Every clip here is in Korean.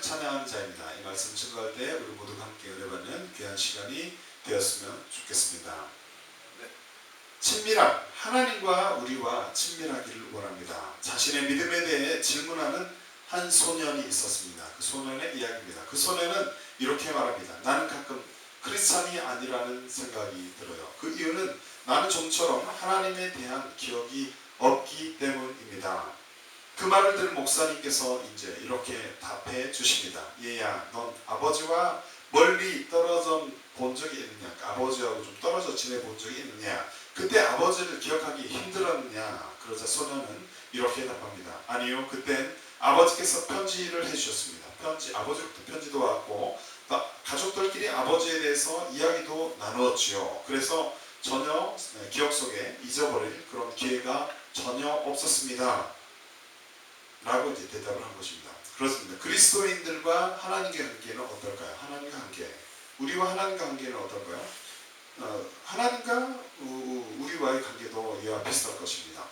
하나님을 찬양하는 자입니다. 이 말씀 증거할 때 우리 모두가 함께 은혜받는 귀한 시간이 되었으면 좋겠습니다. 친밀함, 하나님과 우리와 친밀하기를 원합니다. 자신의 믿음에 대해 질문하는 한 소년이 있었습니다. 그 소년의 이야기입니다. 그 소년은 이렇게 말합니다. 나는 가끔 크리스찬이 아니라는 생각이 들어요. 그 이유는 나는 좀처럼 하나님에 대한 기억이 없기 때문입니다. 그 말을 들은 목사님께서 이제 이렇게 답해 주십니다. 얘야, 넌 아버지와 멀리 떨어져 본 적이 있느냐? 아버지하고 좀 떨어져 지내본 적이 있느냐? 그때 아버지를 기억하기 힘들었느냐? 그러자 소년은 이렇게 답합니다. 아니요, 그땐 아버지께서 편지를 해주셨습니다. 아버지로부터 편지도 왔고 가족들끼리 아버지에 대해서 이야기도 나누었지요. 그래서 전혀 기억 속에 잊어버릴 그런 기회가 전혀 없었습니다. 라고 이제 대답을 한 것입니다. 그렇습니다. 그리스도인들과 하나님의 관계는 어떨까요? 하나님과 관계, 우리와 하나님과 관계는 어떨까요? 하나님과 우리와의 관계도 이와 비슷할 것입니다.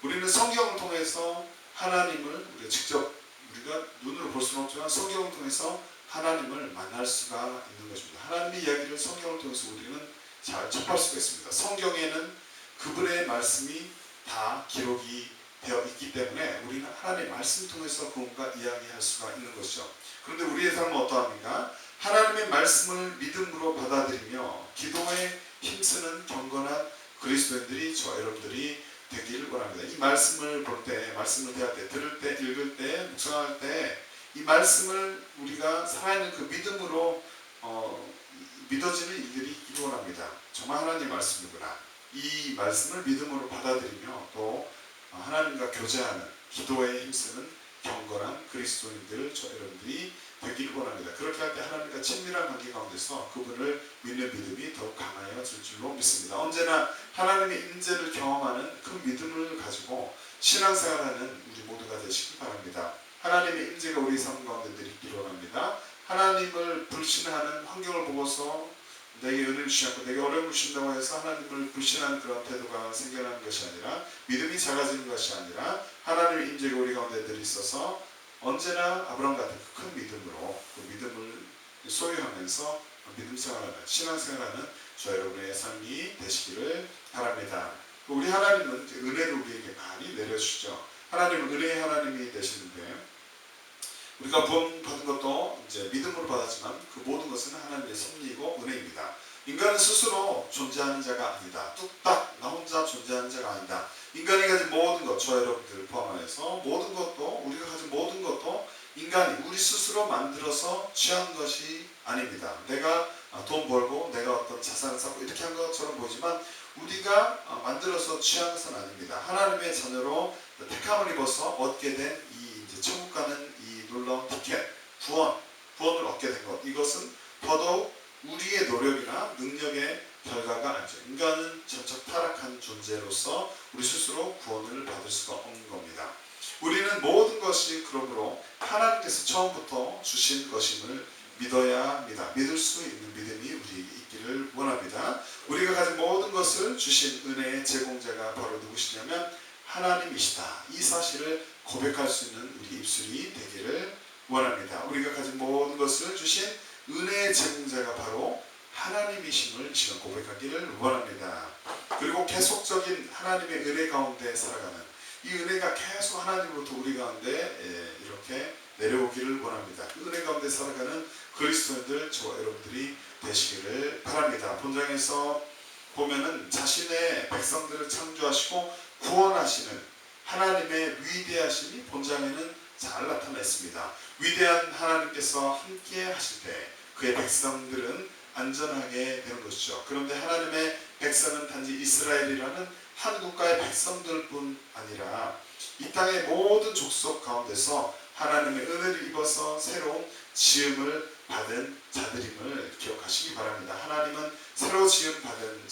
우리는 성경을 통해서 하나님을 우리가 눈으로 볼 수는 없지만 성경을 통해서 하나님을 만날 수가 있는 것입니다. 하나님의 이야기를 성경을 통해서 우리는 잘 접할 수가 있습니다. 성경에는 그분의 말씀이 다 기록이 되어 있기 때문에 우리는 하나님의 말씀 통해서 그분과 이야기할 수가 있는 것이죠. 그런데 우리의 삶은 어떠합니까? 하나님의 말씀을 믿음으로 받아들이며 기도에 힘쓰는 경건한 그리스도인들이 저와 여러분들이 되기를 원합니다. 이 말씀을 볼 때, 말씀을 대할 때, 들을 때, 읽을 때, 묵상할 때 이 말씀을 우리가 살아있는 그 믿음으로 믿어지는 일들이 있기를 원합니다. 정말 하나님의 말씀이구나. 이 말씀을 믿음으로 받아들이며 또 하나님과 교제하는 기도에 힘쓰는 경건한 그리스도인들 저 여러분들이 되기를 원합니다. 그렇게 할 때 하나님과 친밀한 관계 가운데서 그분을 믿는 믿음이 더욱 강해질 줄로 믿습니다. 언제나 하나님의 임재를 경험하는 그 믿음을 가지고 신앙생활하는 우리 모두가 되시기 바랍니다. 하나님의 임재가 우리 삶 가운데 있기를 원합니다. 하나님을 불신하는 환경을 보고서 내게 은혜를 주지 않고 내게 어려움을 주신다고 해서 하나님을 불신하는 그런 태도가 생겨나는 것이 아니라 믿음이 작아지는 것이 아니라 하나님의 임재가 우리 가운데 있어서 언제나 아브라함 같은 큰 믿음으로 그 믿음을 소유하면서 믿음 생활하는 신앙생활하는 저 여러분의 삶이 되시기를 바랍니다. 우리 하나님은 은혜를 우리에게 많이 내려주시죠. 하나님은 은혜의 하나님이 되시는데 우리가 구원받은 것도 이제 믿음으로 받았지만 그 모든 것은 하나님의 섭리이고 은혜입니다. 인간은 스스로 존재하는 자가 아니다. 뚝딱 나 혼자 존재하는 자가 아니다. 인간이 가진 모든 것, 저 여러분들을 포함해서 모든 것도 우리가 가진 모든 것도 인간이 우리 스스로 만들어서 취한 것이 아닙니다. 내가 돈 벌고 내가 어떤 자산을 쌓고 이렇게 한 것처럼 보이지만 우리가 만들어서 취한 것은 아닙니다. 하나님의 자녀로 택함을 입어서 얻게 된 이 이제 천국 가는 이 놀라운 티켓, 구원을 얻게 된 것, 이것은 더더욱 우리의 노력이나 능력의 결과가 아니죠. 인간은 전적 타락한 존재로서 우리 스스로 구원을 받을 수가 없는 겁니다. 우리는 모든 것이 그러므로 하나님께서 처음부터 주신 것임을 믿어야 합니다. 믿을 수 있는 믿음이 우리에게 있기를 원합니다. 우리가 가진 모든 것을 주신 은혜의 제공자가 바로 누구시냐면 하나님이시다. 이 사실을 고백할 수 있는 우리 입술이 되기를 원합니다. 우리가 가진 모든 것을 주신 은혜의 제공자가 바로 하나님이심을 이 시간 고백하기를 원합니다. 그리고 계속적인 하나님의 은혜 가운데 살아가는 이 은혜가 계속 하나님으로부터 우리 가운데 이렇게 내려오기를 원합니다. 그 은혜 가운데 살아가는 그리스도인들 저와 여러분들이 되시기를 바랍니다. 본장에서 보면은 자신의 백성들을 창조하시고 구원하시는 하나님의 위대하심이 본장에는 잘 나타나 있습니다. 위대한 하나님께서 함께 하실 때 그의 백성들은 안전하게 되는 것이죠. 그런데 하나님의 백성은 단지 이스라엘이라는 한 국가의 백성들뿐 아니라 이 땅의 모든 족속 가운데서 하나님의 은혜를 입어서 새로운 지음을 받은 자들임을 기억하시기 바랍니다. 하나님은 새로 지음 받은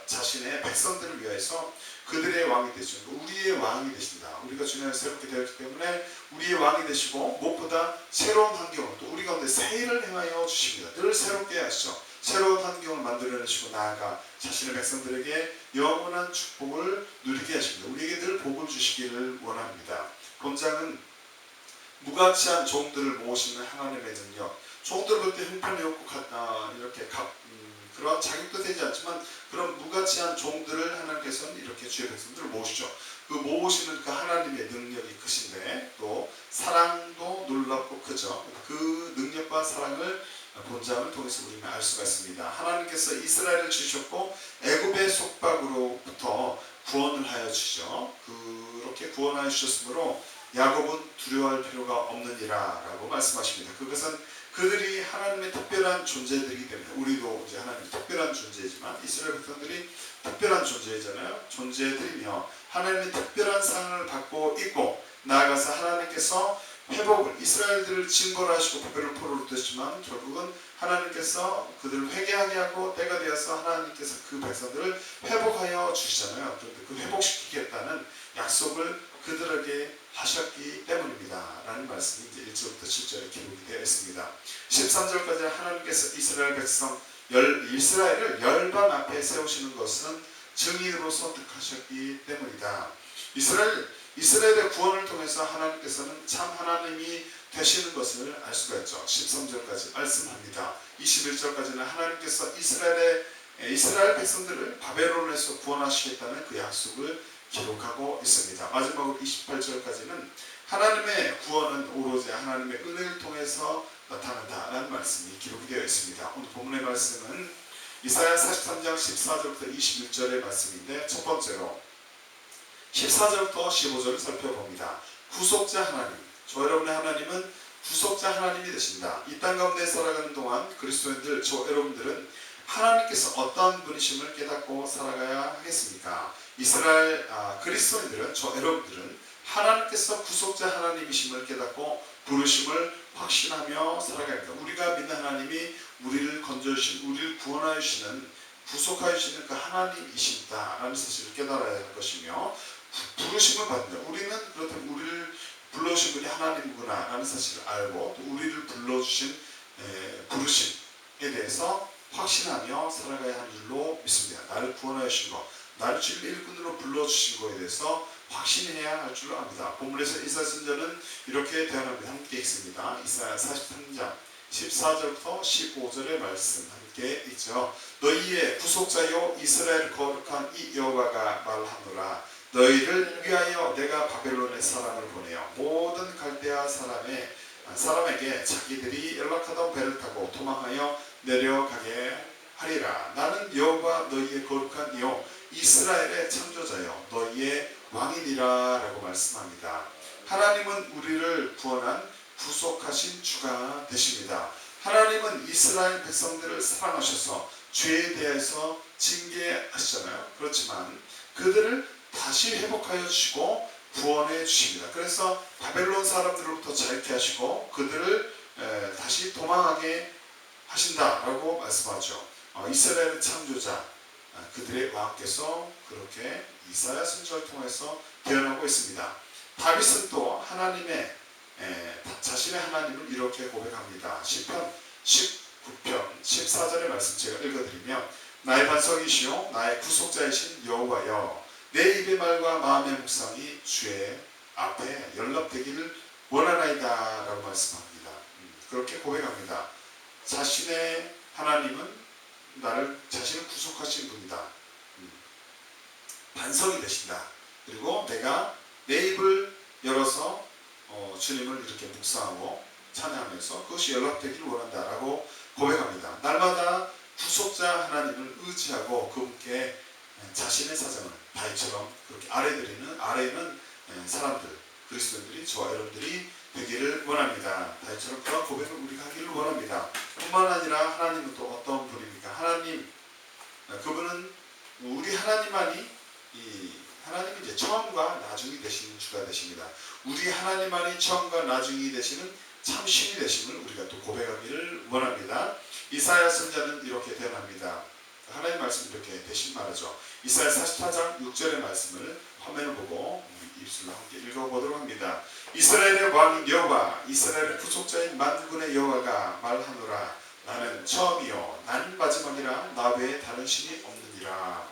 자신의 백성들을 위해서 그들의 왕이 되시고 우리의 왕이 되신다. 우리가 주님 안에서 새롭게 되었기 때문에 우리의 왕이 되시고 무엇보다 새로운 환경을 또 우리 가운데 새 일을 행하여 주십니다. 늘 새롭게 하시죠. 새로운 환경을 만들어내시고 나아가 자신의 백성들에게 영원한 축복을 누리게 하십니다. 우리에게 늘 복을 주시기를 원합니다. 본장은 무가치한 종들을 모으시는 하나님의 능력. 종들 볼 때 형편이 없고 이렇게 그런 자격도 되지 않지만 그런 무가치한 종들을 하나님께서는 이렇게 주의 백성들을 모으시죠. 그 모으시는 그 하나님의 능력이 크신데 또 사랑도 놀랍고 크죠. 그 능력과 사랑을 본장을 통해서 우리는 알 수가 있습니다. 하나님께서 이스라엘을 주셨고 애굽의 속박으로부터 구원을 하여 주시죠. 그렇게 구원하여 주셨으므로 야곱은 두려워할 필요가 없느니라 라고 말씀하십니다. 그것은 그들이 하나님의 특별한 존재들이기 때문에 우리도 이제 하나님의 특별한 존재지만 이스라엘 백성들이 특별한 존재잖아요. 존재들이며 하나님의 특별한 사랑을 받고 있고 나아가서 하나님께서 회복을 이스라엘들을 징벌하시고 백배를 포로로 두셨지만 결국은 하나님께서 그들을 회개하게 하고 때가 되어서 하나님께서 그 백성들을 회복하여 주시잖아요. 그런데 그 회복시키겠다는 약속을 그들에게 하셨기 때문입니다. 라는 말씀이 이제 1절부터 7절에 기록이 되어 있습니다. 13절까지 하나님께서 이스라엘을 열방 앞에 세우시는 것은 증인으로 선택하셨기 때문이다. 이스라엘의 구원을 통해서 하나님께서는 참 하나님이 되시는 것을 알 수가 있죠. 13절까지 말씀합니다. 21절까지는 하나님께서 이스라엘 백성들을 바벨론에서 구원하시겠다는 그 약속을 기록하고 있습니다. 마지막으로 28절까지는 하나님의 구원은 오로지 하나님의 은혜를 통해서 나타난다라는 말씀이 기록이 되어 있습니다. 오늘 본문의 말씀은 이사야 43장 14절부터 21절의 말씀인데 첫 번째로 14절부터 15절을 살펴봅니다. 구속자 하나님, 저 여러분의 하나님은 구속자 하나님이 되신다. 이 땅 가운데 살아가는 동안 그리스도인들, 저 여러분들은 하나님께서 어떤 분이심을 깨닫고 살아가야 하겠습니까? 그리스도인들은, 저 여러분들은 하나님께서 구속자 하나님이심을 깨닫고 부르심을 확신하며 살아가야 합니다. 우리가 믿는 하나님이 우리를 건져주신, 우리를 구원하여 주시는, 구속하여 주시는 그 하나님이신다라는 사실을 깨달아야 할 것이며 부르심을 받는다. 우리는 그렇다면 우리를 불러주신 분이 하나님이구나 라는 사실을 알고 또 우리를 불러주신 부르심에 대해서 확신하며 살아가야 하는 줄로 믿습니다. 나를 구원하여 주신 것, 나를 주님의 일꾼으로 불러주신 것에 대해서 확신해야 할 줄로 압니다. 본문에서 이사야 선지자는 이렇게 대언합니다. 함께 읽습니다. 이사야 43장 14절부터 15절의 말씀 함께 읽죠. 너희의 구속자여 이스라엘 거룩한 이 여호와가 말하노라. 너희를 위하여 내가 바벨론의 사람을 보내어 모든 갈대아 사람에게 자기들이 연락하던 배를 타고 도망하여 내려가게 하리라. 나는 여호와 너희의 거룩한 이요 이스라엘의 창조자여 너희의 왕이니라 라고 말씀합니다. 하나님은 우리를 구원한 구속하신 주가 되십니다. 하나님은 이스라엘 백성들을 사랑하셔서 죄에 대해서 징계하시잖아요. 그렇지만 그들을 다시 회복하여 주시고 구원해 주십니다. 그래서 바벨론 사람들로부터 자유케 하시고 그들을 다시 도망하게 하신다라고 말씀하죠. 이스라엘의 창조자, 그들의 왕께서 그렇게 이사야 선지자를 통해서 대언하고 있습니다. 다윗은 또 자신의 하나님을 이렇게 고백합니다. 시편 19편 14절의 말씀 제가 읽어드리면 나의 반석이시요 나의 구속자이신 여호와여 내 입의 말과 마음의 묵상이 주의 앞에 연락되기를 원하나이다 라고 말씀합니다. 그렇게 고백합니다. 자신의 하나님은 자신을 구속하신 분이다. 반석이 되신다. 그리고 내가 내 입을 열어서 주님을 이렇게 묵상하고 찬양하면서 그것이 연락되기를 원한다 라고 고백합니다. 날마다 구속자 하나님을 의지하고 그분께 자신의 사정을 다윗처럼 그렇게 아래는 사람들, 그리스도인들이, 저와 여러분들이 되기를 원합니다. 다윗처럼 그런 고백을 우리가 하기를 원합니다. 뿐만 아니라 하나님은 또 어떤 분입니까? 하나님, 그분은 우리 하나님만이 하나님이 이제 처음과 나중이 되시는 주가 되십니다. 우리 하나님만이 처음과 나중이 되시는 참 신이 되심을 우리가 또 고백하기를 원합니다. 이사야 선지자는 이렇게 대언합니다. 하나님 말씀 이렇게 대신 말하죠. 이사야 44장 6절의 말씀을 화면을 보고 우리 입술로 함께 읽어보도록 합니다. 이스라엘의 왕인 여호와 이스라엘의 구속자인 만군의 여호와가 말하노라. 나는 처음이요 나는 마지막이라 나 외에 다른 신이 없느니라.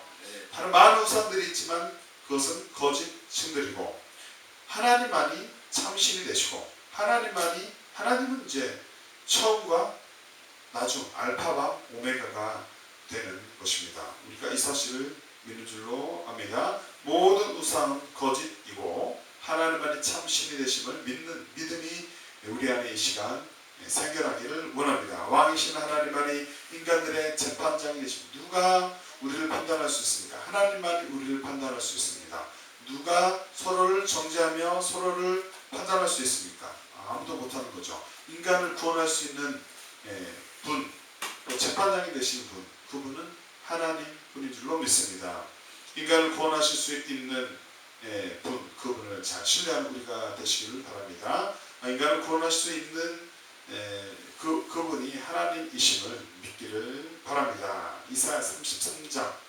다른 많은 우상들이 있지만 그것은 거짓 신들이고 하나님만이 참 신이 되시고 하나님은 이제 처음과 나중 알파와 오메가가 되는 것입니다. 우리가 이 사실을 믿는 줄로 압니다. 모든 우상은 거짓이고 하나님만이 참 신이 되심을 믿는 믿음이 우리 안에 이 시간 생겨나기를 원합니다. 왕이신 하나님만이 인간들의 재판장이 되십니다. 누가 우리를 판단할 수 있습니까? 하나님만이 우리를 판단할 수 있습니다. 누가 서로를 정죄하며 서로를 판단할 수 있습니까? 아무도 못하는 거죠. 인간을 구원할 수 있는 분, 또 재판장이 되신 분, 그분은 하나님 분인 줄로 믿습니다. 인간을 구원하실 수 있는 분, 그분을 잘 신뢰하는 우리가 되시기를 바랍니다. 인간을 구원하실 수 있는 그분이 하나님이심을 믿기를 바랍니다. 이사야 33장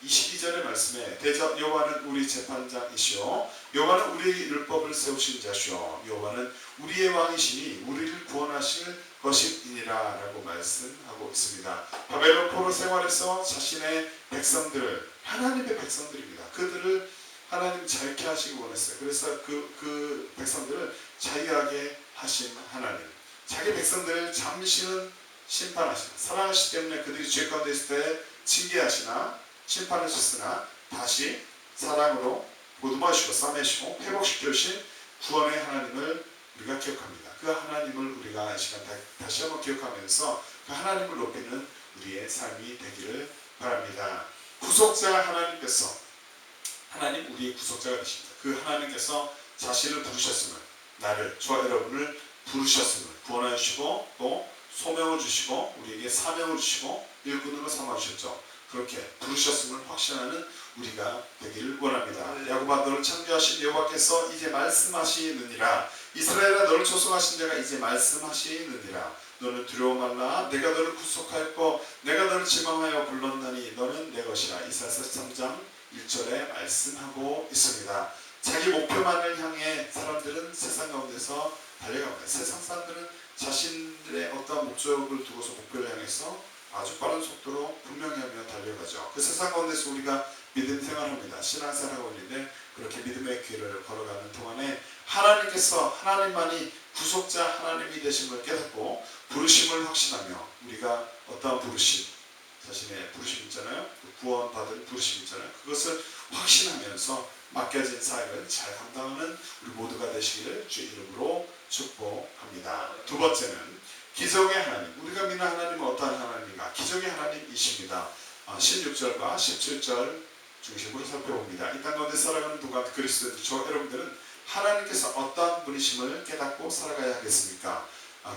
22절의 말씀에 대저 여호와는 우리 재판장이시오 여호와는 우리 율법을 세우신 자시오 여호와는 우리의 왕이시니 우리를 구원하실 것이니라 라고 말씀하고 있습니다. 바벨론 포로 생활에서 자신의 백성들을 하나님의 백성들입니다. 그들을 하나님 자유케 하시기 원했어요. 그래서 그 백성들을 자유하게 하신 하나님, 자기 백성들을 잠시는 심판하시나 사랑하시기 때문에 그들이 죄 가운데 있을 때 징계하시나 심판하셨으나 다시 사랑으로 보듬어주시고 싸매시고 회복시켜 주신 구원의 하나님을 우리가 기억합니다. 그 하나님을 우리가 이 시간 다시 한번 기억하면서 그 하나님을 높이는 우리의 삶이 되기를 바랍니다. 구속자 하나님께서 하나님 우리의 구속자가 되십니다. 그 하나님께서 자신을 부르셨음을 나를 저와 여러분을 부르셨음을 구원해 주시고 또 소명을 주시고 우리에게 사명을 주시고 일꾼으로 삼아주셨죠. 그렇게 부르셨음을 확신하는 우리가 되기를 원합니다. 야곱아 너를 창조하신 여호와께서 이제 말씀하시느니라 이스라엘아 너를 조성하신 자가 이제 말씀하시느니라 너는 두려워 말라 내가 너를 구속하였고 내가 너를 지망하여 불렀나니 너는 내 것이라 이사야 43장 1절에 말씀하고 있습니다. 자기 목표만을 향해 사람들은 세상 가운데서 달려갑니다. 세상 사람들은 자신들의 어떠한 목적을 두고서 목표를 향해서 아주 빠른 속도로 분명히 하며 달려가죠. 그 세상 가운데서 우리가 믿음 생활합니다. 신앙생활하고 있는데 그렇게 믿음의 길을 걸어가는 동안에 하나님께서 하나님만이 구속자 하나님이 되심을 깨닫고 부르심을 확신하며 우리가 어떠한 부르심 자신의 부르심 있잖아요. 구원받은 부르심 있잖아요. 그것을 확신하면서 맡겨진 사역을 잘 감당하는 우리 모두가 되시기를 주 이름으로 축복합니다. 두 번째는 기적의 하나님. 우리가 믿는 하나님은 어떠한 하나님인가? 기적의 하나님이십니다. 16절과 17절 중심으로 살펴봅니다. 이 땅 가운데 살아가는 누가 그리스도인들, 저 여러분들은 하나님께서 어떠한 분이심을 깨닫고 살아가야 하겠습니까?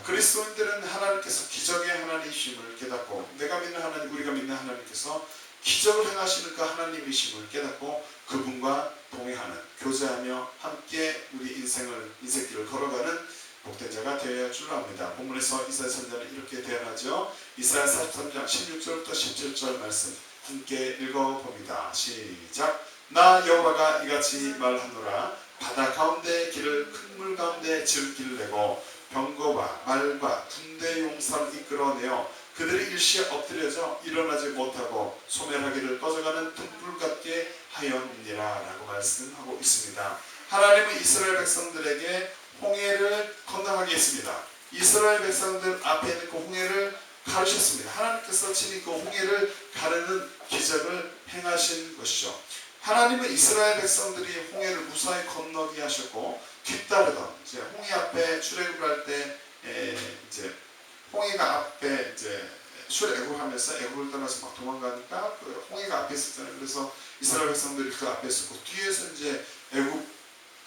그리스도인들은 하나님께서 기적의 하나님이심을 깨닫고 내가 믿는 하나님, 우리가 믿는 하나님께서 기적을 행하시는 그 하나님이심을 깨닫고 그분과 동행하는, 교제하며 함께 우리 인생길을 걸어가는 복된 자가 되어야 할 줄로 압니다. 본문에서 이사야 선지자는 이렇게 대언하죠. 이사야 43장 16절부터 17절 말씀 함께 읽어봅니다. 시작. 나 여호와가 이같이 말하노라. 바다 가운데 길을 큰 물 가운데 지름길을 내고 병거와 말과 군대 용사를 이끌어내어 그들이 일시에 엎드려져 일어나지 못하고 소멸하기를 꺼져가는 등불 같게 하였느니라 라고 말씀하고 있습니다. 하나님은 이스라엘 백성들에게 홍해를 건너가게 했습니다. 이스라엘 백성들 앞에 있는 그 홍해를 가르셨습니다. 하나님께서 친히 그 홍해를 가르는 기적을 행하신 것이죠. 하나님은 이스라엘 백성들이 홍해를 무사히 건너게 하셨고 뒤따르던 이제 홍해 앞에 출애굽을 할 때 이제 홍해가 앞에 이제 출애굽하면서 애굽을 떠나서 막 도망가니까 그 홍해가 앞에 있었잖아요. 그래서 이스라엘 백성들이 그 앞에 있었고 뒤에서 이제 애굽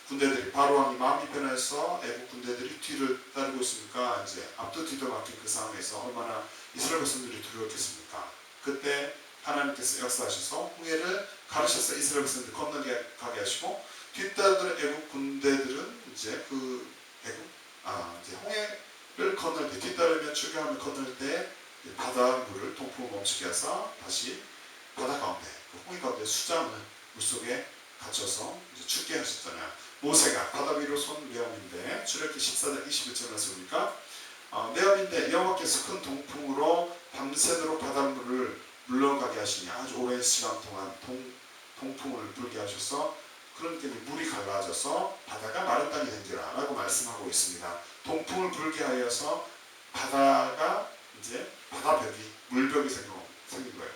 군대들이 바로 왕이 마음이 변해서 애국 군대들이 뒤를 따르고 있으니까 이제 앞도 뒤도 막힌 그 상황에서 얼마나 이스라엘 백성들이 두려웠겠습니까? 그때 하나님께서 역사하셔서 홍해를 가르셔서 이스라엘 백성들이 건너게 가게 하시고 뒤따르던 애국 군대들은 이제 그 이제 홍해를 건널 때 뒤따르며 출교하며 건널 때 바닷물을 통풍을 멈추게 하사 다시 바다 가운데 그 홍해 가운데 수장을 물속에 갇혀서 이제 죽게 하셨잖아요. 모세가 바다 위로 선 레엄인데 출애굽기 14장 21절 말씀입니까? 레엄인데 여호와께서 큰 동풍으로 밤새도록 바닷물을 물러가게 하시니 아주 오랜 시간 동안 동풍을 불게 하셔서 그러니까 물이 갈라져서 바다가 마른 땅이 된지라 라고 말씀하고 있습니다. 동풍을 불게 하여서 바다가 이제 바다벽이 물벽이 생긴 거예요.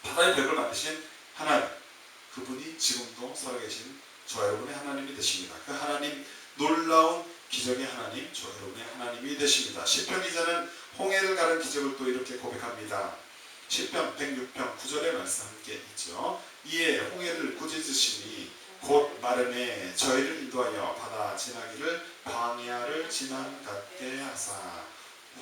바다의 벽을 만드신 하나님, 그분이 지금도 살아계신 저 여러분의 하나님이 되십니다. 그 하나님, 놀라운 기적의 하나님, 저 여러분의 하나님이 되십니다. 시편 기자는 홍해를 가른 기적을 또 이렇게 고백합니다. 시편 106편 9절의 말씀 함께 있죠. 이에 홍해를 꾸짖으시니 곧 마름에 저희를 인도하여 바다 지나기를 광야를 지난 같게 하사.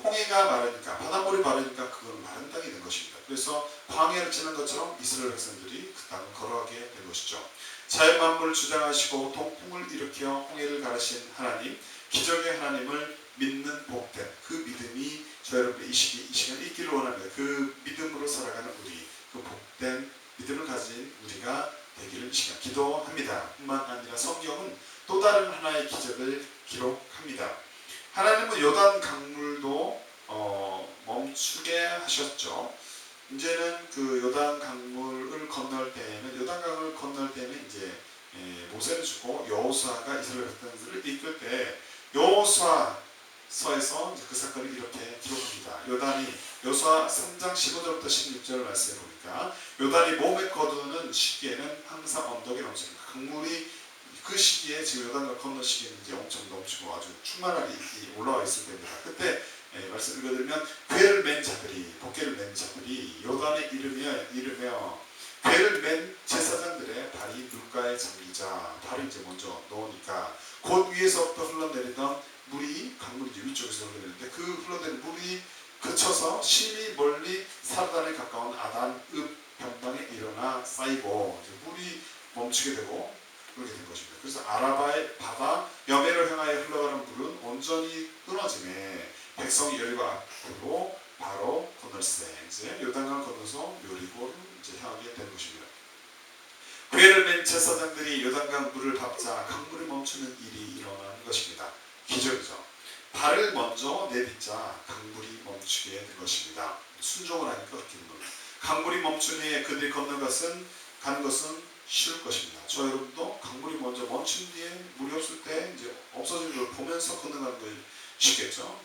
홍해가 마르니까, 바닷물이 마르니까 그건 마른 땅이 된 것입니다. 그래서 광야를 지난 것처럼 이스라엘 백성들이 그 땅을 걸어가게 된 것이죠. 자연 만물을 주장하시고 동풍을 일으켜 홍해를 가르신 하나님, 기적의 하나님을 믿는 복된 그 믿음이 저 여러분의 이 시간 있기를 원합니다. 그 믿음으로 살아가는 우리, 그 복된 믿음을 가진 우리가 되기를 이 시간 기도합니다. 뿐만 아니라 성경은 또 다른 하나의 기적을 기록합니다. 하나님은 요단 강물도 멈추게 하셨죠. 이제는 그 요단 강물을 건널 때에는, 요단강을 건널 때는 이제 모세를 주고 여호수아가 이스라엘 백성들을 이끌 때 여호수아서에서 그 사건을 이렇게 기록합니다. 요단이 여호수아 3장 15절부터 16절 말씀에 보니까 요단이 몸에 거두는 시기에는 항상 언덕에 넘칩니다. 강물이 그 시기에 지금 요단강 건너 시기에는 이제 엄청 넘치고 아주 충만하게 올라와 있을 때입니다. 그때 말씀 읽어드리면 궤를 맨 자들이, 복궤를 맨 자들이 요단에 이르며 궤를 맨 제사장들의 발이 물가에 잠기자, 발을 이제 먼저 넣으니까 곧 위에서부터 흘러내리던 물이, 강물이 이제 위쪽에서 흘러내리는데 그 흘러내린 물이 그쳐서 심히 멀리 사르단에 가까운 아단-읍 변방에 일어나 쌓이고 이제 물이 멈추게 되고 그렇게 된 것입니다. 그래서 아라바의 바다 여매를 향하여 흘러가는 물은 온전히 끊어짐에 백성이 여리고 앞으로 바로 건널세. 이제 요단강을 건너서 여리고를 이제 향하게 된 것입니다. 궤를 맨 제사장들이 요단강 물을 밟자 강물이 멈추는 일이 일어나는 것입니다. 기적이죠. 발을 먼저 내딛자 강물이 멈추게 된 것입니다. 순종을 하니까 그렇게 된 겁니다. 강물이 멈춘 후에 그들이 가는 것은 쉬울 것입니다. 저 여러분도 강물이 먼저 멈춘 뒤에 물이 없을 때 이제 없어진 걸 보면서 건너가는 게 쉽겠죠.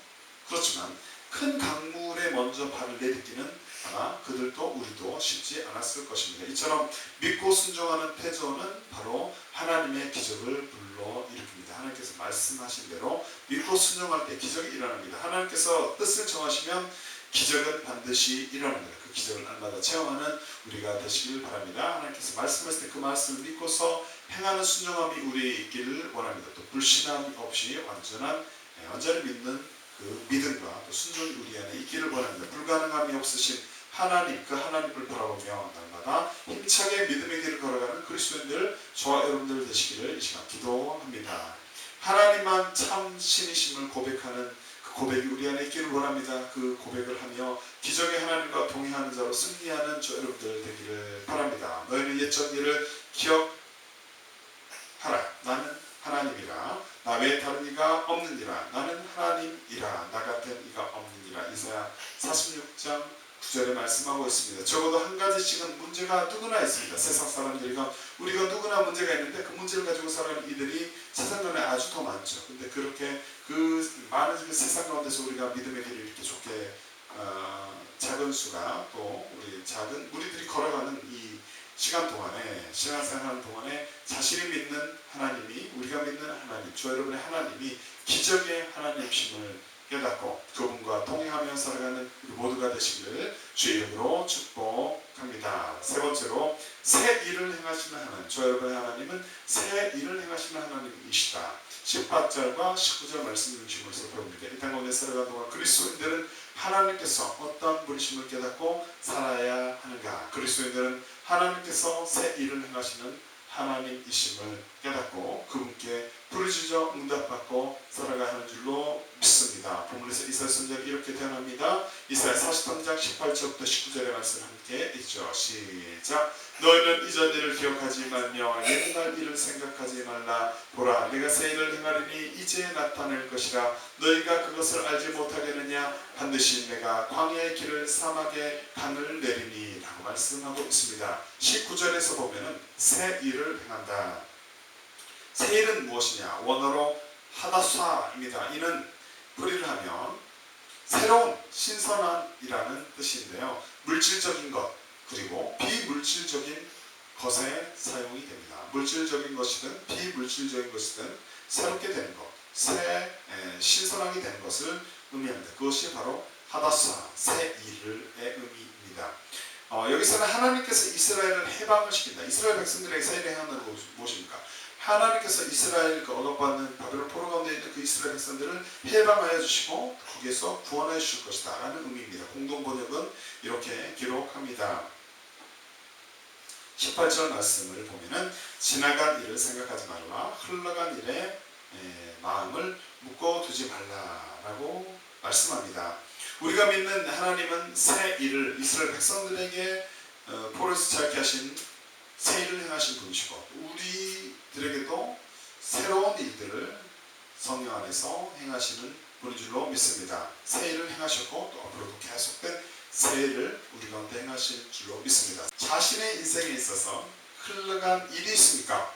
그렇지만 큰 강물에 먼저 발을 내딛기는 아마 그들도 우리도 쉽지 않았을 것입니다. 이처럼 믿고 순종하는 태조는 바로 하나님의 기적을 불러일으킵니다. 하나님께서 말씀하신 대로 믿고 순종할 때 기적이 일어납니다. 하나님께서 뜻을 정하시면 기적은 반드시 일어납니다. 그 기적을 날마다 체험하는 우리가 되시길 바랍니다. 하나님께서 말씀하실 때 그 말씀을 믿고서 행하는 순종함이 우리에 있기를 원합니다. 또 불신함 없이 완전히 믿는 그 믿음과 또 순종이 우리 안에 있기를 원합니다. 불가능함이 없으신 하나님, 그 하나님을 바라보며 날마다 힘차게 믿음의 길을 걸어가는 그리스도인들, 저와 여러분들 되시기를 이 시간 기도합니다. 하나님만 참 신이심을 고백하는 고백이 우리 안에 있기를 원합니다. 그 고백을 하며 기적의 하나님과 동행하는 자로 승리하는 저 여러분들 되기를 바랍니다. 너희는 옛전 일을 기억하라. 나는 하나님이라. 나 외에 다른 이가 없느니라. 나는 하나님이라. 나 같은 이가 없느니라. 이사야 46장 9절에 말씀하고 있습니다. 적어도 한 가지씩은 문제가 누구나 있습니다. 세상 사람들이가 우리가 누구나 문제가 있는데 그 문제를 가지고 살아가는 이들이 세상 가운데 아주 더 많죠. 근데 그렇게 그 많은 그 세상 가운데서 우리가 믿음의 길을 이렇게 좋게 작은 수가 또 우리들이 걸어가는 이 시간 생활하는 동안에 자신이 믿는 하나님이, 우리가 믿는 하나님, 저 여러분의 하나님이 기적의 하나님이심을 깨닫고 그분과 동행하며 살아가는 모두가 되시기를 주의 이름으로 축복합니다. 세 번째로 새 일을 행하시는 하나님, 저 여러분의 하나님은 새 일을 행하시는 하나님이시다. 18절과 19절 말씀 중심으로 살펴봅니다. 이 땅 가운데 살아가는 동안 그리스도인들은 하나님께서 어떤 분이심을 깨닫고 살아야 하는가. 그리스도인들은 하나님께서 새 일을 행하시는 하나님이심을 깨닫고 그분께 부르짖어 응답받고 살아가야 하는 줄로 믿습니다. 본문에서 이사야 선지자가 이렇게 태어납니다. 이사야 43장 18절부터 19절의 말씀 함께 읽죠. 시작. 너희는 이전 일을 기억하지 말며 옛날 일을 생각하지 말라. 보라, 내가 새 일을 행하리니 이제 나타낼 것이라. 너희가 그것을 알지 못하겠느냐. 반드시 내가 광야의 길을 사막의 강을 내리니 라고 말씀하고 있습니다. 19절에서 보면은 새 일을 행한다. 세일은 무엇이냐? 원어로 하다사입니다. 이는 풀이를 하면 새로운, 신선한이라는 뜻인데요. 물질적인 것 그리고 비물질적인 것에 사용이 됩니다. 물질적인 것이든 비물질적인 것이든 새롭게 되는 것, 신선하게 되는 것을 의미합니다. 그것이 바로 하다사, 새 일의 의미입니다. 여기서는 하나님께서 이스라엘을 해방을 시킨다. 이스라엘 백성들에게 새 일을 행하는 것은 무엇입니까? 하나님께서 이스라엘 그 얻어받는 바벨론 포로 가운데 있는 그 이스라엘 백성들을 해방하여 주시고 거기에서 구원해 주실 것이다 라는 의미입니다. 공동번역은 이렇게 기록합니다. 18절 말씀을 보면은 지나간 일을 생각하지 말라, 흘러간 일에 마음을 묶어두지 말라라고 말씀합니다. 우리가 믿는 하나님은 새 일을 이스라엘 백성들에게 포로에서 자유케 하신 새 일을 행하신 분이시고 우리들에게도 새로운 일들을 성령 안에서 행하시는 분인 줄로 믿습니다. 새 일을 행하셨고 또 앞으로도 계속된 새 일을 우리 가운데 행하실 줄로 믿습니다. 자신의 인생에 있어서 흘러간 일이 있습니까?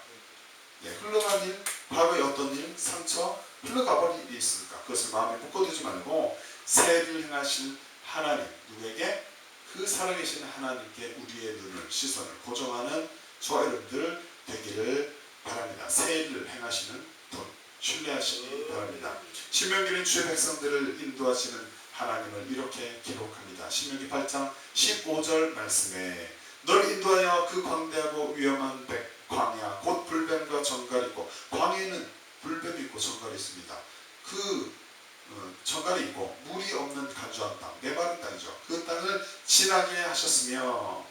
네, 흘러간 일, 과거에 어떤 일, 상처, 흘러가버린 일이 있습니까? 그것을 마음에 묶어두지 말고 새 일을 행하신 하나님, 누구에게? 그 살아계신 하나님께 우리의 눈을, 시선을 고정하는 저와 여러분들 되기를 바랍니다. 새 일을 행하시는 분, 신뢰하시기 바랍니다. 신명기는 주의 백성들을 인도하시는 하나님을 이렇게 기록합니다. 신명기 8장 15절 말씀에 너를 인도하여 그 광대하고 위험한 광야 곧 불뱀과 정갈이 있고, 광야에는 불뱀이 있고 정갈이 있습니다. 그 정갈이 있고 물이 없는 간주한 땅, 메마른 땅이죠. 그 땅을 지나게 하셨으며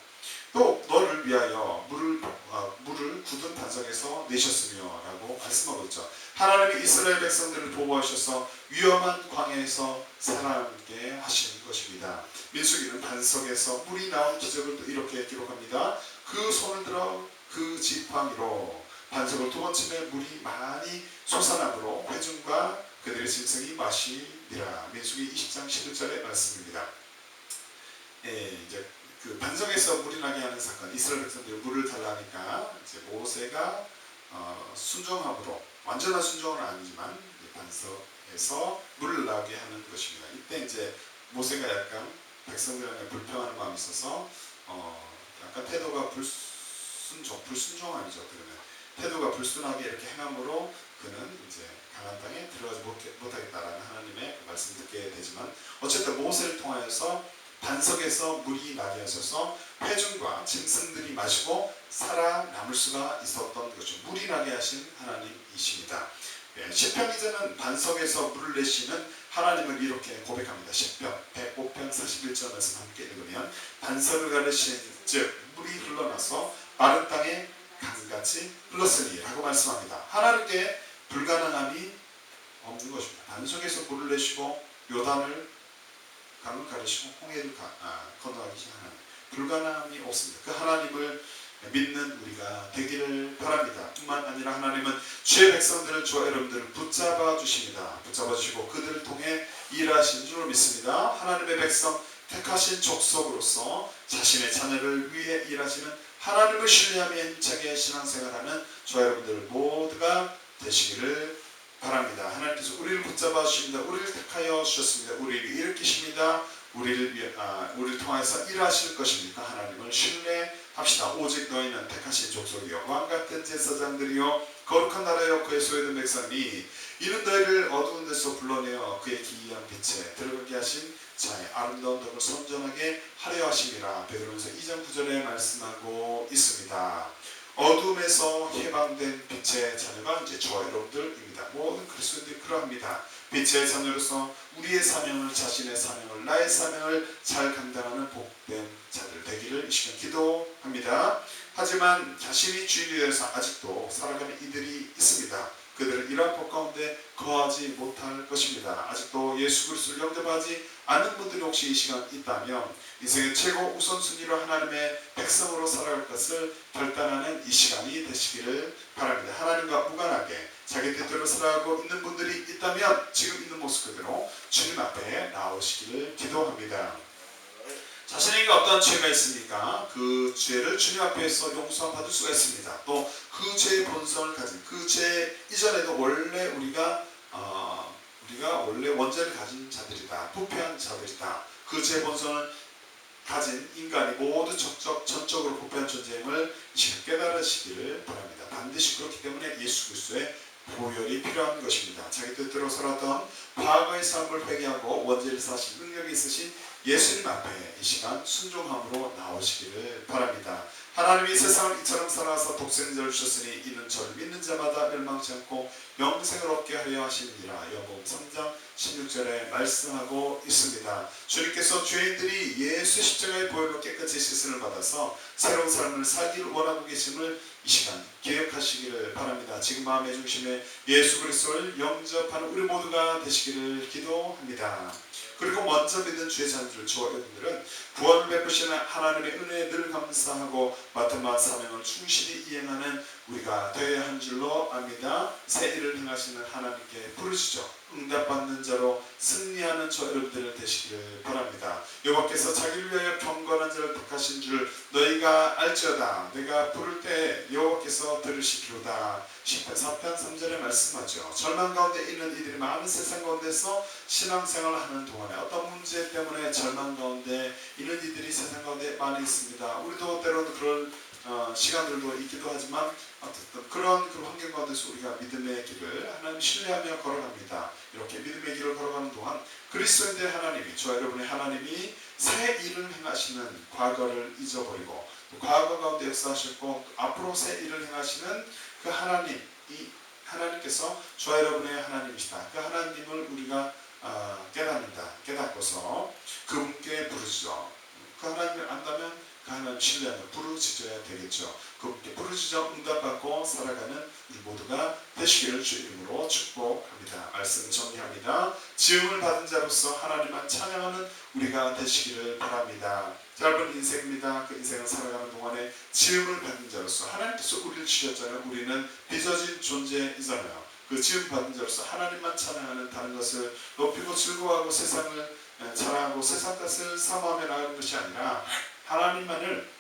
또 너를 위하여 물을 굳은 반석에서 내셨으며 라고 말씀하고 있죠. 하나님이 이스라엘 백성들을 보호하셔서 위험한 광야에서 살아남게 하신 것입니다. 민수기는 반석에서 물이 나온 기적을 또 이렇게 기록합니다. 그 손을 들어 그 지팡이로 반석을 두 번 치매 물이 많이 솟아나므로 회중과 그들의 짐승이 마시니라. 민수기 20장 11절의 말씀입니다. 이제 그 반석에서 물이 나게 하는 사건, 이스라엘 백성들이 물을 달라니까 이제 모세가 순종함으로, 완전한 순종은 아니지만 반석에서 물을 나게 하는 것입니다. 이때 이제 모세가 약간 백성들에게 불평하는 마음이 있어서 약간 태도가 불순종 아니죠. 그러면 태도가 불순하게 이렇게 행함으로 그는 이제 가나안 땅에 들어가지 못하겠다라는 하나님의 말씀 듣게 되지만, 어쨌든 모세를 통하여서 반석에서 물이 나게 하셔서 회중과 짐승들이 마시고 살아남을 수가 있었던 것이죠. 물이 나게 하신 하나님이십니다. 시편 기자는 반석에서 물을 내시는 하나님을 이렇게 고백합니다. 시편 105편 41절 말씀 함께 읽으면 반석을 가르신 즉 물이 흘러나서 마른 땅에 강같이 흘렀으니 라고 말씀합니다. 하나님께 불가능함이 없는 것입니다. 반석에서 물을 내시고 요단을 강을 가르시고 홍해를 건너가신 하나님, 불가능함이 없습니다. 그 하나님을 믿는 우리가 되기를 바랍니다. 뿐만 아니라 하나님은 주의 백성들을, 저와 여러분들을 붙잡아 주십니다. 붙잡아 주시고 그들을 통해 일하신 줄 믿습니다. 하나님의 백성, 택하신 족속으로서 자신의 자녀를 위해 일하시는 하나님을 신뢰하며 힘차게 신앙생활하는 저와 여러분들 모두가 되시기를 바랍니다. 하나님께서 우리를 붙잡아 주십니다. 우리를 택하여 주셨습니다. 우리를 일으키십니다. 우리를 통해서 일하실 것입니까? 하나님을 신뢰합시다. 오직 너희는 택하신 족속이요 왕같은 제사장들이요 거룩한 나라요 그의 소유된 백성이 이는 너희를 어두운 데서 불러내어 그의 기이한 빛에 들어가게 하신 자의 아름다운 덕을 선전하게 하려 하심이라. 베드로전서 2장 9절에 말씀하고 있습니다. 어둠에서 해방된 빛의 자녀가 이제 저와 여러분들입니다. 모든 그리스도인들이 그러합니다. 빛의 자녀로서 우리의 사명을, 자신의 사명을, 나의 사명을 잘 감당하는 복된 자들 되기를 이 시간 기도합니다. 하지만 자신이 주인이 되어서 아직도 살아가는 이들이 있습니다. 그들은 이러한 복 가운데 거하지 못할 것입니다. 아직도 예수 그리스도를 영접하지 않은 분들이 혹시 이 시간 있다면 인생의 최고 우선순위로 하나님의 백성으로 살아갈 것을 결단하는 이 시간이 되시기를 바랍니다. 하나님과 무관하게 자기 뜻대로 살아가고 있는 분들이 있다면 지금 있는 모습 그대로 주님 앞에 나오시기를 기도합니다. 자, 자신에게 어떠한 죄가 있습니까? 그 죄를 주님 앞에서 용서 받을 수가 있습니다. 또 그 죄의 본성을 가진 그 죄 이전에도 원래 우리가 원래 원죄를 가진 자들이다. 부패한 자들이다. 그 죄의 본성을 가진 인간이 모두 전적으로 부패한 존재임을 깨달으시기를 바랍니다. 반드시 그렇기 때문에 예수 그리스도의 보혈이 필요한 것입니다. 자기 뜻대로 살았던 과거의 삶을 회개하고 원죄를 사실 능력이 있으신 예수님 앞에 이 시간 순종함으로 나오시기를 바랍니다. 하나님이 세상을 이처럼 살아서 독생자를 주셨으니 이는 저를 믿는 자마다 멸망치 않고 영생을 얻게 하려 하심이라. 요한복음 3장 16절에 말씀하고 있습니다. 주님께서 죄인들이 예수 십자가의 보혈로 깨끗이 씻음을 받아서 새로운 삶을 살기를 원하고 계심을 이 시간 기억하시기를 바랍니다. 지금 마음의 중심에 예수 그리스도를 영접하는 우리 모두가 되시기를 기도합니다. 그리고 먼저 믿은 주의 자녀들, 저와 여러분들은 구원을 베푸시는 하나님의 은혜에 늘 감사하고 맡은 바 사명을 충실히 이행하는 우리가 되어야 한 줄로 압니다. 새 일을 행하시는 하나님께 부르시죠. 응답받는 자로 승리하는 저 여러분들 되시기를 바랍니다. 여호와께서 자기를 위하여 경건한 자를 택하신 줄 너희가 알지어다. 내가 부를 때 여호와께서 들으시기로다. 시편 4편 3절에 말씀하죠. 절망 가운데 있는 이들이 많은 세상 가운데서 신앙생활을 하는 동안에 어떤 문제 때문에 절망 가운데 있는 이들이 세상 가운데 많이 있습니다. 우리도 때로는 그런 시간들도 있기도 하지만 어쨌든 그런 그 환경 가운데서 우리가 믿음의 길을 하나님 신뢰하며 걸어갑니다. 이렇게 믿음의 길을 걸어가는 동안 그리스도인의 하나님이, 저와 여러분의 하나님이 새 일을 행하시는 과거를 잊어버리고 또 과거 가운데 역사하셨고 앞으로 새 일을 행하시는 그 하나님, 이 하나님께서 저와 여러분의 하나님이시다. 그 하나님을 우리가 깨닫고서 그분께 부르시죠. 그 하나님을 안다면 그 하나님 신뢰하며 부르짖어야 되겠죠. 그분께 부르짖어 응답받고 살아가는 우리 모두가 되시기를 주 이름으로 축복합니다. 말씀 정리합니다. 지음을 받은 자로서 하나님만 찬양하는 우리가 되시기를 바랍니다. 짧은 인생입니다. 그 인생을 살아가는 동안에 지음을 받은 자로서 하나님께서 우리를 지셨잖아요. 우리는 빚어진 존재이잖아요. 그 지음 받은 자로서 하나님만 찬양하는 다른 것을 높이고 즐거워하고 세상을 자랑하고 세상 것을 사모하며 나가는 것이 아니라 하나님만을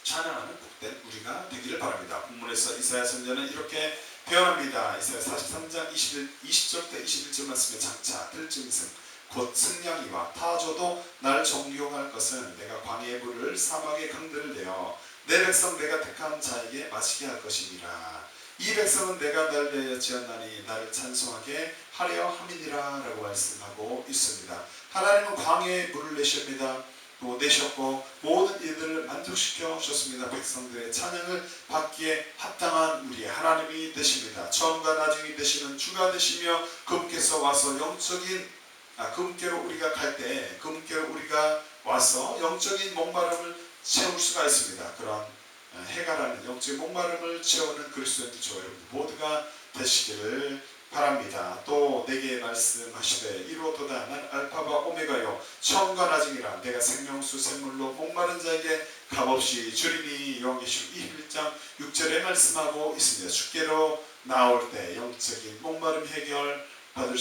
찬양하는 복된 우리가 되기를 바랍니다. 본문에서 이사야 선지자는 이렇게 표현합니다. 이사야 43장 20절부터 21절 말씀에 장차 들짐승 곧 승냥이와 타조도 날 정욕할 것은 내가 광야의 물을 사막의 강들을 내어 내 백성 내가 택한 자에게 마시게 할 것이니라. 이 백성은 내가 날 위하여 지었나니 나를 찬송하게 하려 함이니라 라고 말씀하고 있습니다. 하나님은 광야의 물을 내십니다. 또 내셨고 모든 이들을 만족시켜 주셨습니다. 백성들의 찬양을 받기에 합당한 우리의 하나님이 되십니다. 처음과 나중이 되시는 주가 되시며 그분께서 와서 그분께로 우리가 갈 때 그분께로 우리가 와서 영적인 목마름을 채울 수가 있습니다. 그런 해가라는 영적인 목마름을 채우는 그리스도인들 저와 여러분 모두가 되시기를 바랍니다. 또 내게 말씀하시되 이로도다 난 알파와 오메가요 처음과 나중이라 내가 생명수 샘물로 목마른 자에게 값없이 주리니. 요한계시록 21장 6절에 말씀하고 있습니다. 주께로 나올 때 영적인 목마름 해결받을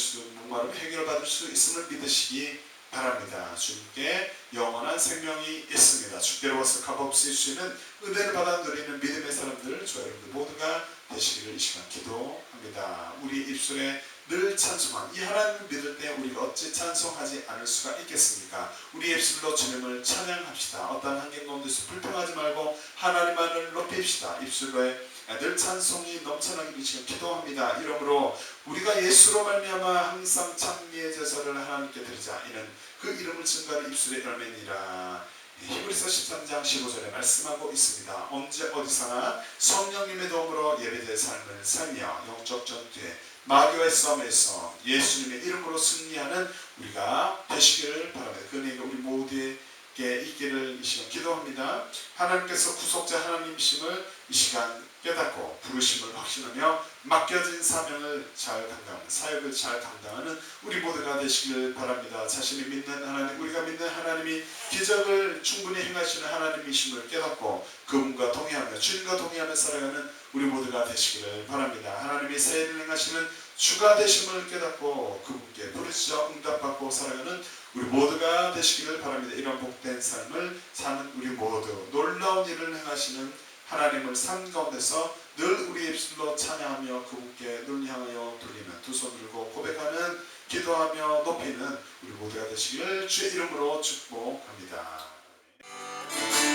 수 있음을 믿으시기 바랍니다. 주님께 영원한 생명이 있습니다. 주께로 와서 값없이 주시는 은혜를 받아 누리는 믿음의 사람들 저와 여러분들 모두가 되시기를 이 시간 기도합니다. 우리 입술에 늘 찬송한 이 하나님을 믿을 때 우리가 어찌 찬송하지 않을 수가 있겠습니까? 우리 입술로 주님을 찬양합시다. 어떤 환경 가운데서 불평하지 말고 하나님만을 높입시다. 입술로에 늘 찬송이 넘쳐나기를 지금 기도합니다. 이러므로 우리가 예수로 말미암아 항상 찬미의 제사를 하나님께 드리자. 이는 그 이름을 증거하는 입술의 열매니라. 히브리서 13장 15절에 말씀하고 있습니다. 언제 어디서나 성령님의 도움으로 예배자의 삶을 살며 영적 전투에 마귀와의 싸움에서 예수님의 이름으로 승리하는 우리가 되시기를 바랍니다. 그 은혜가 우리 모두에게 있기를 이 시간 기도합니다. 하나님께서 구속자 하나님이심을 이 시간 깨닫고 부르심을 확신하며 맡겨진 사명을 잘 감당하는 사역을 잘 감당하는 우리 모두가 되시길 바랍니다. 자신이 믿는 하나님, 우리가 믿는 하나님이 기적을 충분히 행하시는 하나님이심을 깨닫고 그분과 동의하며 주님과 동의하며 살아가는 우리 모두가 되시기를 바랍니다. 하나님이 새 일을 행하시는 주가 되심을 깨닫고 그분께 부르짖어 응답받고 살아가는 우리 모두가 되시기를 바랍니다. 이런 복된 삶을 사는 우리 모두, 놀라운 일을 행하시는 하나님을 삶 가운데서 늘 우리 입술로 찬양하며 그분께 눈 향하여 돌리는, 두 손 들고 고백하는, 기도하며 높이는 우리 모두가 되시기를 주의 이름으로 축복합니다.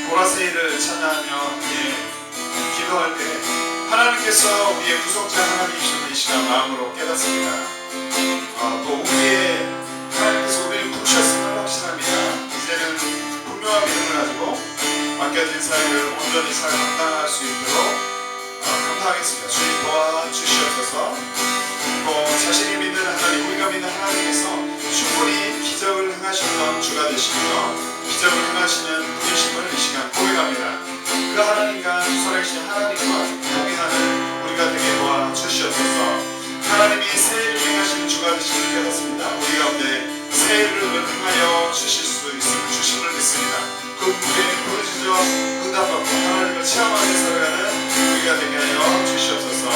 보라새를 찬양하며 함께 기도할 때 하나님께서 우리의 구속자 하나님이시는 이 시간 마음으로 깨닫습니다. 또 우리의 하나님께서 우리를 부르셨음을 확신합니다. 이제는 분명한 믿음을 가지고 맡겨진 사역을 온전히 잘 감당할 수 있도록 감사하겠습니다. 주님 도와주시옵소서. 또 자신이 믿는 하나님, 우리가 믿는 하나님께서 충분히 기적을 행하셨던 주가 되시며 기적을 행하시는 분이심을 이 시간 고백합니다. 그 하나님과 살아계신 하나님과 동행하는 우리가 되게 도와주시옵소서. 하나님이 새해를 행하시는 주가 되심을 깨닫습니다. 우리 가운데 새해를 응하여 주실 수 있음을 주심을 믿습니다. 그분께 부르짖어 응답받고 하나님을 체험하게 살아가는 우리가 되게 하여 주시옵소서.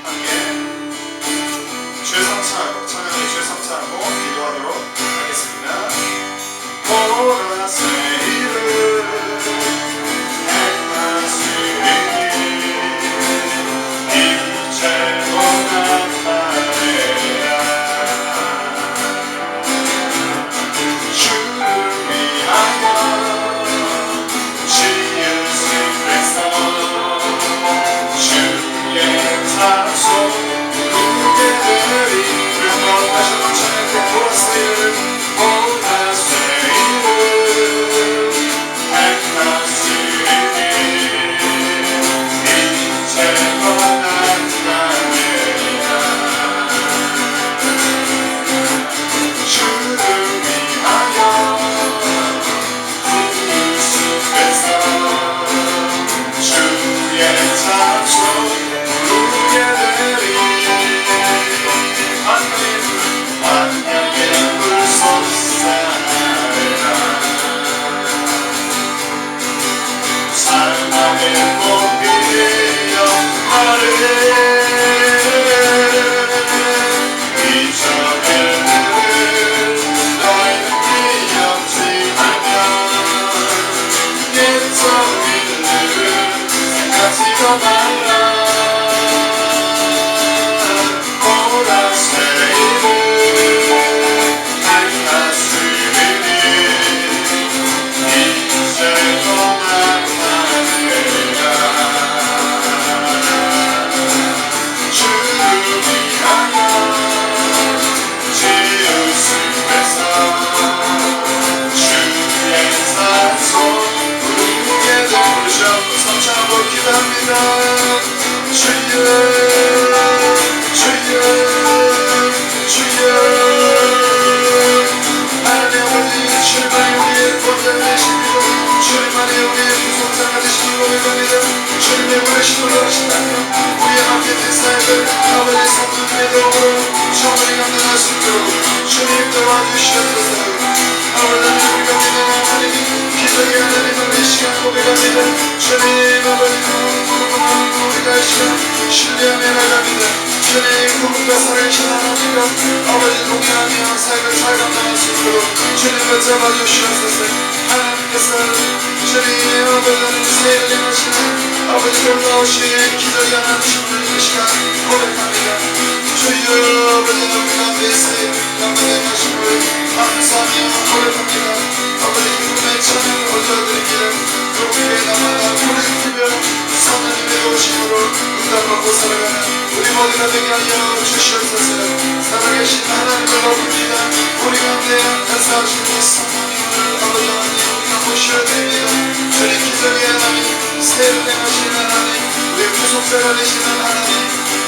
함께 죄성차하고 찬양의 죄성차하고 기도하도록 하겠습니다. 보라새를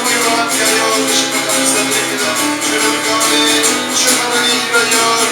우리와 함께하여 주시면 감사드립니다. 주님 가운데 충만하게 일하여